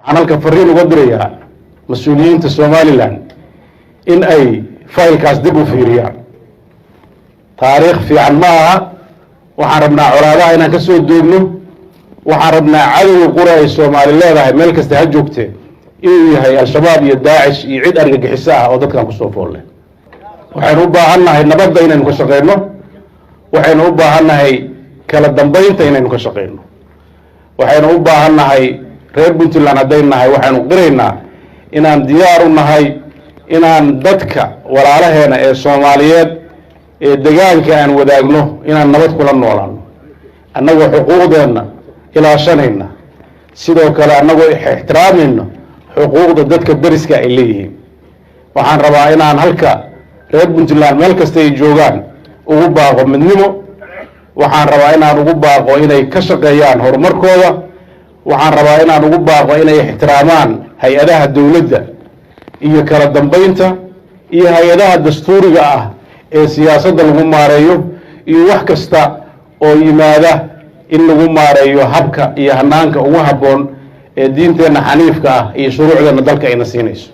أنا الكفرين وقدريها مسؤولين الصومالي لان إن أي فايل كاس دبوا في ريال تاريخ في عنها وحربنا عرادها إن كسو الدوبنو وحربنا عدو قرى الصومالي لا ملك استهجوكته إيه هي الشباب يداعش يعيد أرجع حساها أو ضدك كسوف والله وحنوبا عنا هي نبض إن نكشقينه وحنوبا عنا هي كلا دمبين تين نكشقينه وحنوبا عنا هي reer Puntland hadaynahay waxaanu qiraynaa inaan diyaar u nahay inaan dadka walaalaheena ee Soomaaliyeed ee deegaanka aan wadaagno inaan nabad kula noolaano annagoo xuquuqdeena ilaashanayna sidoo kale annagoo ixtiraamayna xuquuqda dadka dariska ay leeyihiin waxaan rabaa inaan halka reer Puntland meel kasta ay joogaan ugu baaqo midnimo waxaan rabaa inaan ugu baaqo inay ka shaqeeyaan horumarkooda waxaan rabaa inaan ugu baaqo inay ixtiraamaan hay'adaha dawladda iyo kala dambeynta iyo hay'adaha dastuuriga ah ee siyaasadda lagu maareeyo iyo wax kasta oo yimaada in lagu maareeyo habka iyo hanaanka ugu habboon ee diinteena xaniifka ah iyo shuruucdeena dalka ayna siinayso